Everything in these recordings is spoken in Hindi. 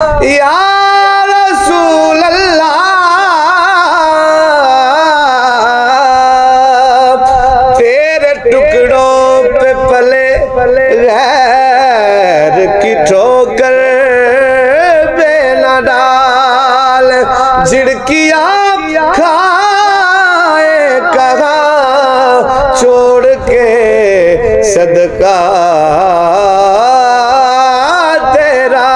या रसूल अल्लाह, तेरे टुकड़ों पे पले गैर की ठोकर बे न डाल। झिड़किया खाए कहा छोड़ के सदका तेरा,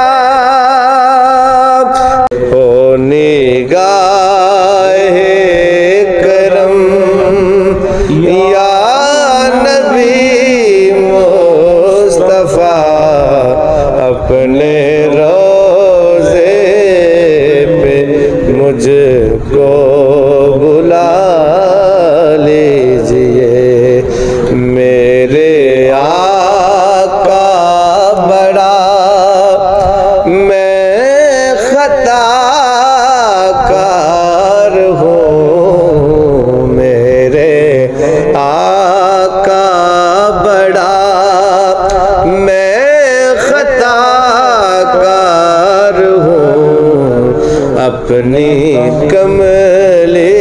हो निगाहे करम या नबी मुस्तफा, अपने रोज़े पे मुझको बुला लीजिए। मेरे आका बड़ा मैं खताकार हूँ, मेरे आका बड़ा मैं खताकार हूँ। अपनी कमली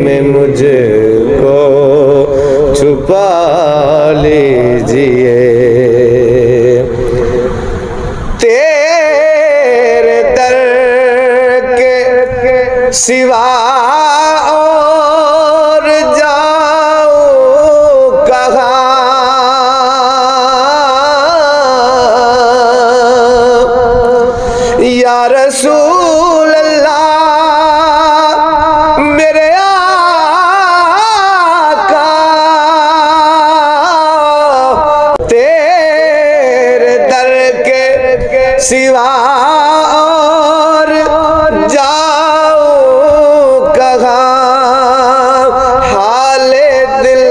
में मुझको छुपा लीजिए। तेरे दर के सिवा और जाओ कहाँ, या रसूल अल्लाह मेरे आका, तेरे दर के सिवा और जाओ कहाँ। हाले दिल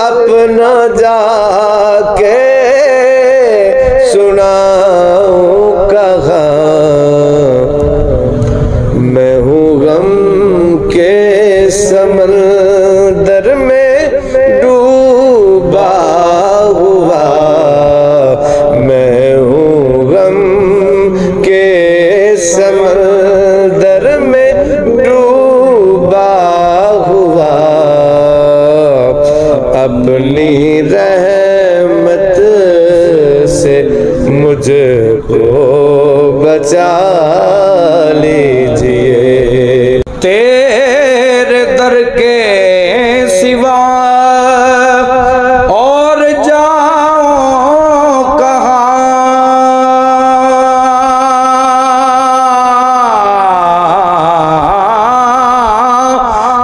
अपना जाके सुनाओ कहाँ। मैं हूँ गम के समंदर में डूबा हुआ, मैं हूँ गम के समंदर में डूबा हुआ। अपनी रहमत से मुझको बचा लीजिए। तेरे दर के सिवा और जाओ कहाँ,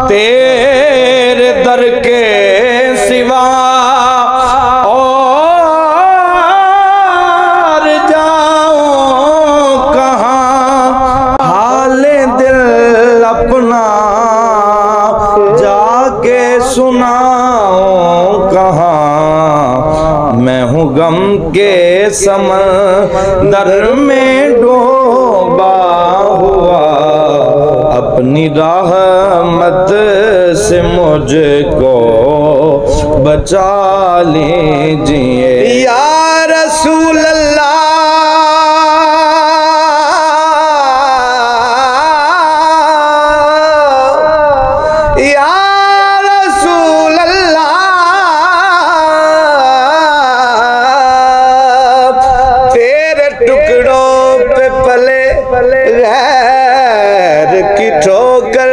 तेरे दर के सिवा और जाओ कहाँ। हाले दिल अपना जाके सुनाओ कहाँ। मैं हूँ गम के समंदर में डूबा हुआ, अपनी रहमत से मुझको बचा लीजिए। या रसूल अल्लाह, या रसूल अल्लाह, तेरे टुकड़ों पे पले गैर की ठोकर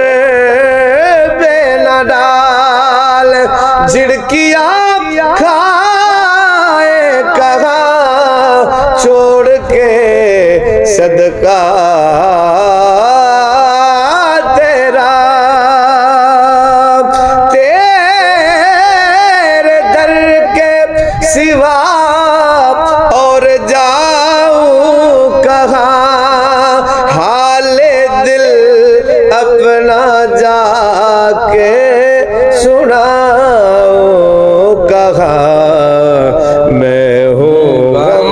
बे न डाल। झिड़किया खाए कहा छोड़ के सदका तेरा, तेरे दर के सिवा और जाऊं कहाँ। हाले दिल अपना जाके सुनाओ कहाँ। मैं हूँ गम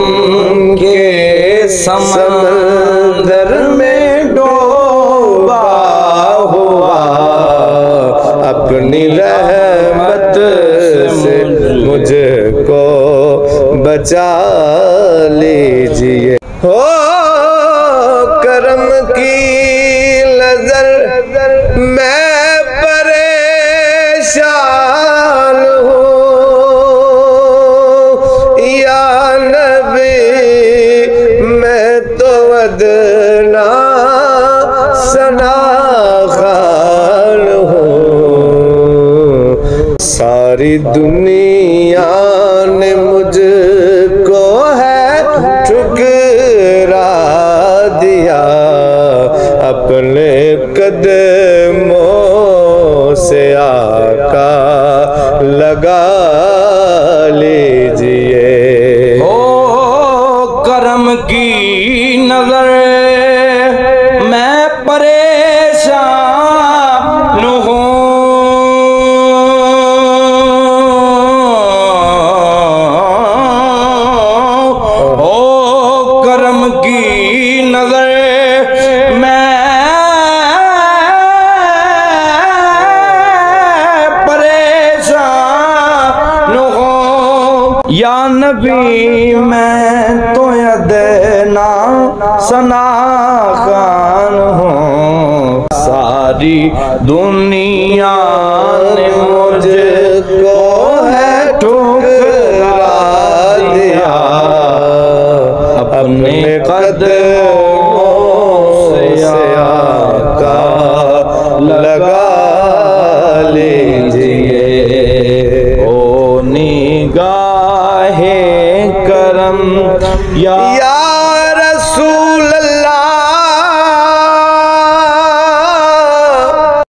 के समंदर में डूबा हुआ, अपनी रहमत से मुझको बचा लीजिए। हो कदना सना खान हूँ। सारी दुनिया ने मुझको है ठुकरा दिया, अपने कदमों से आका लगा लीजिए। ओ करम की नजर मैं परेशान हूँ। ओ करम की नजर मैं परेशान हूँ। या नबी मैं तो अदना सना खान हूँ। सारी दुनिया ने मुझको है ठुकरा दिया, अपने कदमों से आका लगा लीजिए। ओ निगाहे करम या